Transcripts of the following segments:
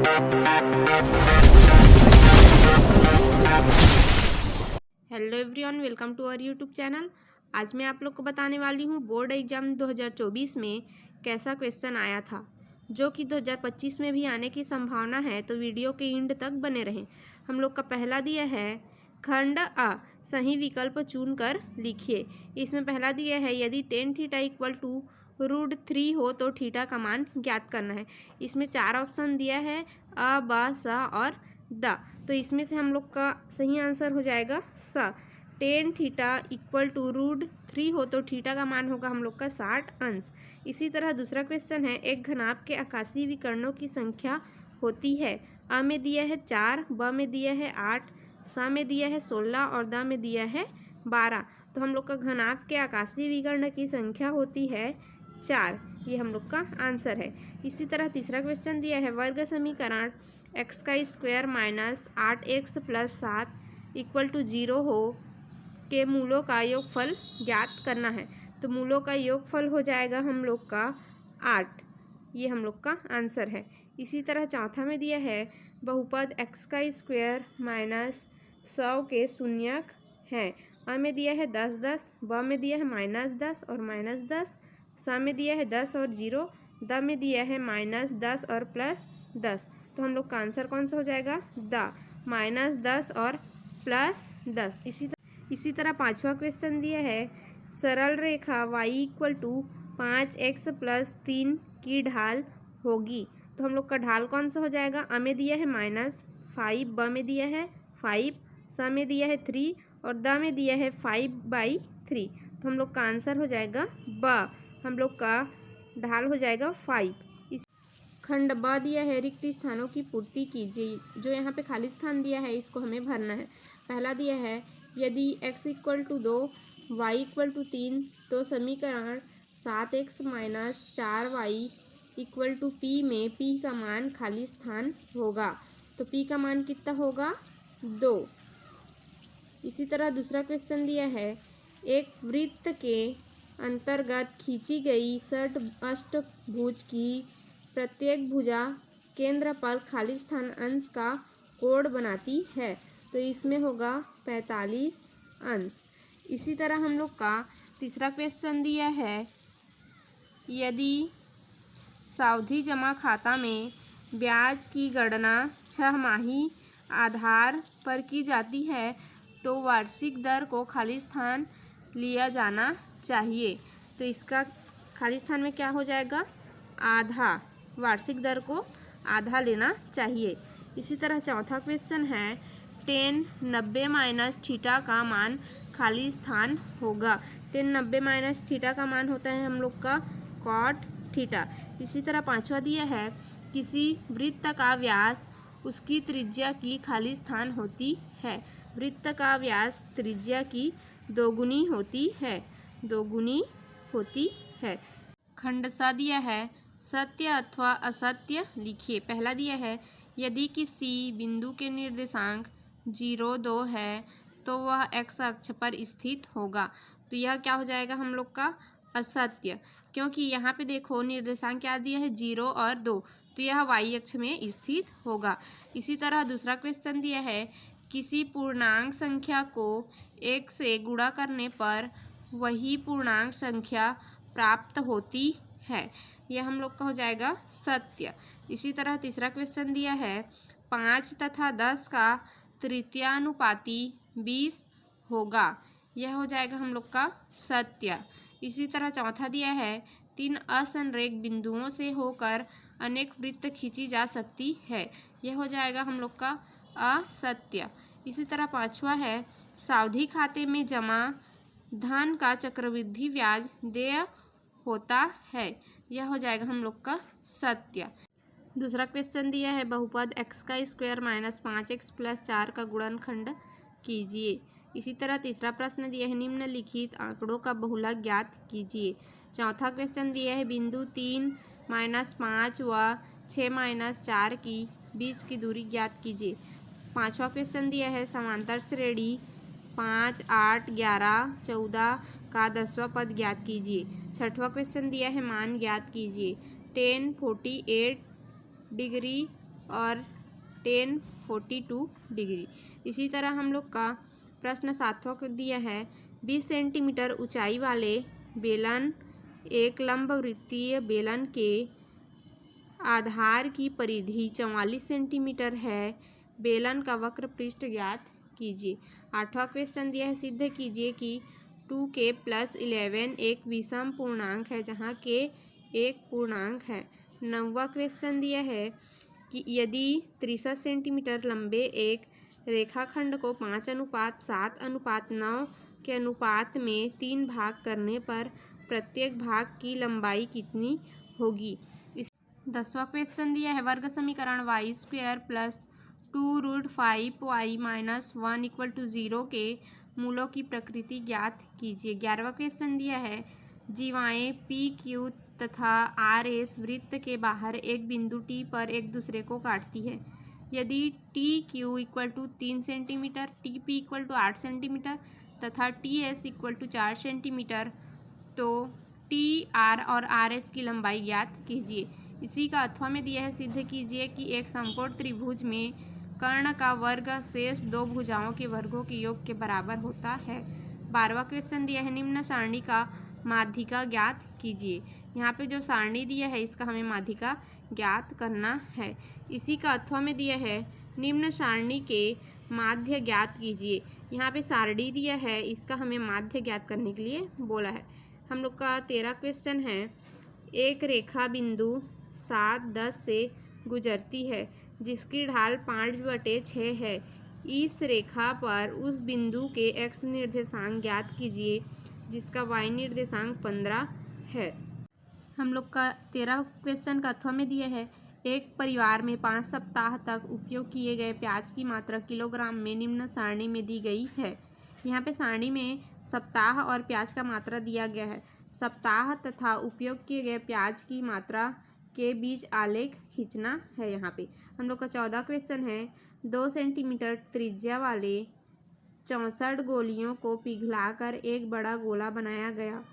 Hello everyone, welcome to our YouTube channel. आज मैं आप लोग को बताने वाली हूँ बोर्ड एग्जाम 2024 में कैसा क्वेश्चन आया था, जो कि 2025 में भी आने की संभावना है। तो वीडियो के एंड तक बने रहें। हम लोग का पहला दिया है खंड आ, सही विकल्प चुनकर लिखिए। इसमें पहला दिया है यदि tan थीटा इक्वल टू √3 हो तो थीटा का मान ज्ञात करना है। इसमें 4 ऑप्शन दिया है अ, ब, स और द। तो इसमें से हम लोग का सही आंसर हो जाएगा स। tan थीटा इक्वल टू √3 हो तो थीटा का मान होगा हम लोग का 60 अंश। इसी तरह दूसरा क्वेश्चन है एक घनाभ के आकाशीय विकर्णों की संख्या होती है। अ में दिया है 4, ब में दिया है 8, स में दिया है 16 और द में दिया है 12। तो हम लोग का घनाभ के आकाशीय विकर्ण की संख्या होती है 4। ये हम लोग का आंसर है। इसी तरह तीसरा क्वेश्चन दिया है वर्ग समीकरण x² minus 8x plus 7 equal to 0 हो के मूलों का योगफल ज्ञात करना है। तो मूलों का योगफल हो जाएगा हम लोग का 8। ये हम लोग का आंसर है। इसी तरह चौथा में दिया है बहुपद x² माइनस 100 के शून्यक हैं। अ में दिया है 10 10, ब में दिया है -10 और -10, स में दिया है 10 और 0, द में दिया है -10 और +10। तो हम लोग का आंसर कौन सा हो जाएगा द, -10 और +10। इसी तरह पांचवा क्वेश्चन दिया है सरल रेखा y equal to 5x plus 3 की ढाल होगी। तो हम लोग का ढाल कौन सा हो जाएगा। अ में दिया है -5, ब में दिया है 5, स में दिया है 3 और द में दिया है 5/3। तो हम लोग का आंसर हो जाएगा ब। हम लोग का ढाल हो जाएगा 5। इस खंड ब दिया है रिक्त स्थानों की पूर्ति कीजिए। जो यहाँ पे खाली स्थान दिया है इसको हमें भरना है। पहला दिया है यदि x equal to 2, y equal to 3 तो समीकरण 7x minus 4y equal to p में p का मान खाली स्थान होगा। तो p का मान कितना होगा 2। इसी तरह दूसरा क्वेश्चन दिया है एक वृत्त के अंतर्गत खींची गई षट अष्टभुज की प्रत्येक भुजा केंद्र पर खाली स्थान अंश का कोण बनाती है। तो इसमें होगा 45 अंश। इसी तरह हम लोग का तीसरा क्वेश्चन दिया है यदि सावधि जमा खाता में ब्याज की गणना 6 माही आधार पर की जाती है तो वार्षिक दर को खाली स्थान लिया जाना चाहिए। तो इसका खाली स्थान में क्या हो जाएगा आधा, वार्षिक दर को आधा लेना चाहिए। इसी तरह चौथा क्वेश्चन है tan 90 माइनस थीटा का मान खाली स्थान होगा। tan 90 माइनस थीटा का मान होता है हम लोग का cot थीटा। इसी तरह पांचवा दिया है किसी वृत्त का व्यास उसकी त्रिज्या की खाली स्थान होती है। वृत्त का व्यास त्रिज्या की दोगुनी होती है। खंड सा दिया है सत्य अथवा असत्य लिखिए। पहला दिया है यदि किसी बिंदु के निर्देशांक 0 2 है तो वह x अक्ष पर स्थित होगा। तो यह क्या हो जाएगा हम लोग का असत्य, क्योंकि यहाँ पे देखो निर्देशांक क्या दिया है 0 और 2, तो यह y अक्ष में स्थित होगा। इसी तरह दूसरा क्वेश्चन दिया है किसी पूर्णांक संख्या को 1 से गुणा करने पर वही पूर्णांक संख्या प्राप्त होती है। यह हम लोग का हो जाएगा सत्य। इसी तरह तीसरा क्वेश्चन दिया है 5 तथा 10 का तृतीयानुपाती 20 होगा। यह हो जाएगा हम लोग का सत्य। इसी तरह चौथा दिया है 3 असंरेख बिंदुओं से होकर अनेक वृत्त खींची जा सकती है। यह हो जाएगा हम लोग का असत्य। इसी तरह पांचवा है सावधि खाते में जमा धन का चक्रवृद्धि ब्याज देय होता है। यह हो जाएगा हम लोग का सत्य। दूसरा क्वेश्चन दिया है बहुपद x² माइनस 5x प्लस 4 का गुणनखंड कीजिए। इसी तरह तीसरा प्रश्न दिया है निम्नलिखित आंकड़ों का बहुलक ज्ञात कीजिए। चौथा क्वेश्चन दिया है बिंदु 3 -5 व 6 -4 की बीच की दूरी ज्ञात कीजिए। पांचवा क्वेश्चन दिया है समांतर श्रेणी 5 8 11 14 का 10वां पद ज्ञात कीजिए। छठवां क्वेश्चन दिया है मान ज्ञात कीजिए। tan 48 डिग्री और tan 42 डिग्री। इसी तरह हम लोग का प्रश्न 7वां को दिया है 20 सेंटीमीटर ऊंचाई वाले बेलन एक लंबवृत्तीय बेलन के आधार की परिधि 44 सेंटीमीटर है। बेलन का वक्र पृष्ठ ज्ञात कीजिए। 8वां क्वेश्चन दिया है सिद्ध कीजिए कि 2k + 11 एक विषम पूर्णांक है जहाँ k एक पूर्णांक है। 9वां क्वेश्चन दिया है कि यदि 63 सेंटीमीटर लंबे एक रेखाखंड को 5:7:9 के अनुपात में 3 भाग करने पर प्रत्येक भाग की लंबाई कितनी होगी। 10वां क्वेश्चन दिया है वर्ग समीकरण y² + 2√5y - 1 = 0 के मूलों की प्रकृति ज्ञात कीजिए। 11वां क्वेश्चन दिया है जीवाएं PQ तथा RS वृत्त के बाहर एक बिंदु T पर एक दूसरे को काटती है। यदि TQ = 3 सेंटीमीटर, TP = 8 सेंटीमीटर तथा TS = 4 सेंटीमीटर तो TR और RS की लंबाई ज्ञात कीजिए। इसी का अथवा में दिया है सिद्ध कीजिए कि एक समकोण त्रिभुज में कर्ण का वर्ग शेष दो भुजाओं के वर्गों के योग के बराबर होता है। 12वां क्वेश्चन दिया है निम्न सारणी का माध्यिका ज्ञात कीजिए। यहाँ पे जो सारणी दिया है इसका हमें माध्यिका ज्ञात करना है। इसी का अथवा में दिया है निम्न सारणी के माध्य ज्ञात कीजिए। यहाँ पे सारणी दिया है इसका हमें माध्य ज्ञात करने के लिए बोला है। हम लोग का 13 क्वेश्चन है एक रेखा बिंदु 7-10 से गुजरती है जिसकी ढाल 5/6 है। इस रेखा पर उस बिंदु के x निर्देशांक ज्ञात कीजिए जिसका y निर्देशांक 15 है। हम लोग का 13 क्वेश्चन का अथवा में दिया है एक परिवार में 5 सप्ताह तक उपयोग किए गए प्याज की मात्रा किलोग्राम में निम्न सारणी में दी गई है। यहाँ पे सारणी में सप्ताह और प्याज का मात्रा दिया गया है। सप्ताह तथा उपयोग किए गए प्याज की मात्रा के बीच आलेख खींचना है। यहाँ पे हम लोग का 14 क्वेश्चन है 2 सेंटीमीटर त्रिज्या वाले 64 गोलियों को पिघलाकर एक बड़ा गोला बनाया गया।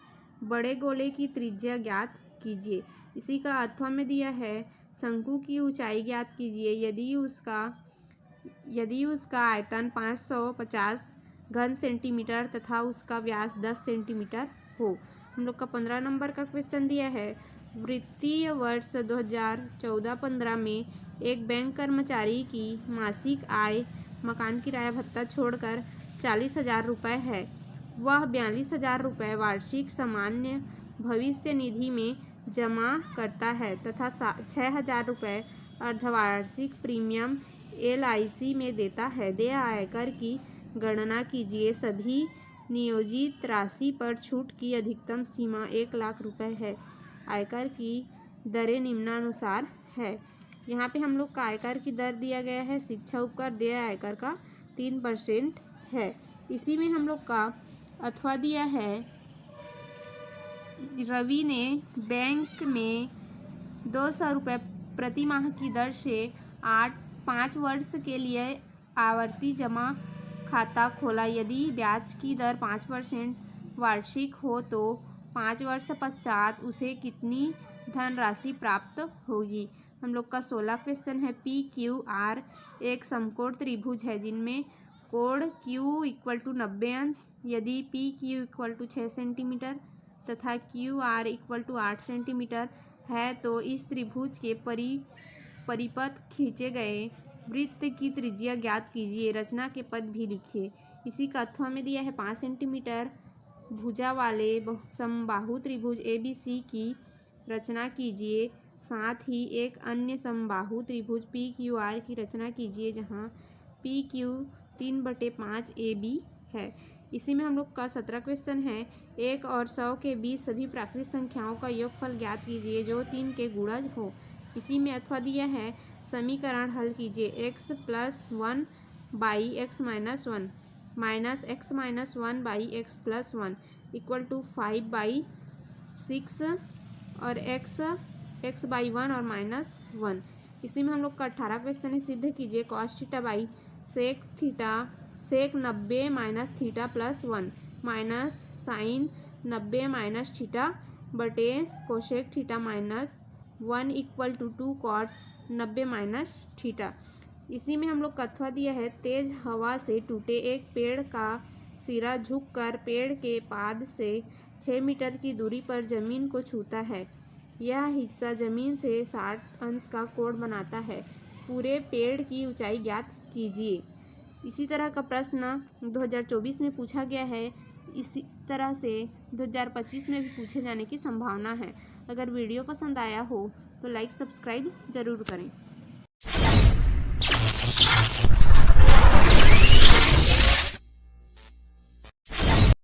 बड़े गोले की त्रिज्या ज्ञात कीजिए। इसी का अथवा में दिया है शंकु की ऊंचाई ज्ञात कीजिए यदि उसका आयतन 550 घन सेंटीमीटर तथा उसका व्यास 10 सेंटीमीटर हो। हम लोग का 15 नंबर का क्वेश्चन दिया है वित्तीय वर्ष 2014-15 में एक बैंक कर्मचारी की मासिक आय मकान किराया भत्ता छोड़कर 40,000 रुपये है। वह 42,000 रुपये वार्षिक सामान्य भविष्य निधि में जमा करता है तथा 6,000 रुपये अर्धवार्षिक प्रीमियम LIC में देता है। देय आयकर की गणना कीजिए। सभी नियोजित राशि पर छूट की अधिकतम सीमा 1 लाख रुपये है। आयकर की दरें निम्नानुसार है। यहाँ पे हम लोग का आयकर की दर दिया गया है शिक्षा उपकर देय आयकर का 3% है। इसी में हम लोग का अथवा दिया है रवि ने बैंक में 200 रुपये प्रति माह की दर से 5 वर्ष के लिए आवर्ती जमा खाता खोला। यदि ब्याज की दर 5% वार्षिक हो तो 5 वर्ष पश्चात उसे कितनी धनराशि प्राप्त होगी। हम लोग का 16 क्वेश्चन है PQR एक समकोण त्रिभुज है जिनमें कोण Q = 90 अंश। यदि PQ = 6 सेंटीमीटर तथा QR = 8 सेंटीमीटर है तो इस त्रिभुज के परिपथ खींचे गए वृत्त की त्रिज्या ज्ञात कीजिए। रचना के पद भी लिखिए। इसी का अथवा में दिया है 5 सेंटीमीटर भुजा वाले समबाहु त्रिभुज ABC की रचना कीजिए। साथ ही एक अन्य समबाहु त्रिभुज PQR की रचना कीजिए जहाँ PQ 3/5 AB है। इसी में हम लोग का 17 क्वेश्चन है 1 और 100 के बीच सभी प्राकृतिक संख्याओं का योगफल ज्ञात कीजिए जो 3 के गुणज हो। इसी में अथवा दिया है समीकरण हल कीजिए। x + 1 / x - 1 - x - 1 / x + 1 = 5/6 और x/1 और -1। इसी में हम लोग का 18 क्वेश्चन है सिद्ध कीजिए cos theta by sec 90 - theta + 1 minus sin 90 - theta बटे cosec theta -1 = 2 cot 90 minus theta. इसी में हम लोग कथवा दिया है, तेज हवा से टूटे एक पेड़ का सिरा झुककर पेड़ के पाद से 6 मीटर की दूरी पर जमीन को छूता है। यह हिस्सा जमीन से 60 अंश का कोण बनाता है। पूरे पेड़ की ऊंचाई ज्ञात कीजिए। इसी तरह का प्रश्न 2024 में पूछा गया है। इसी तरह से 2025 में भी पूछे जाने की संभावना है। अगर वीडियो पसंद आया हो तो लाइक सब्सक्राइब जरूर करें।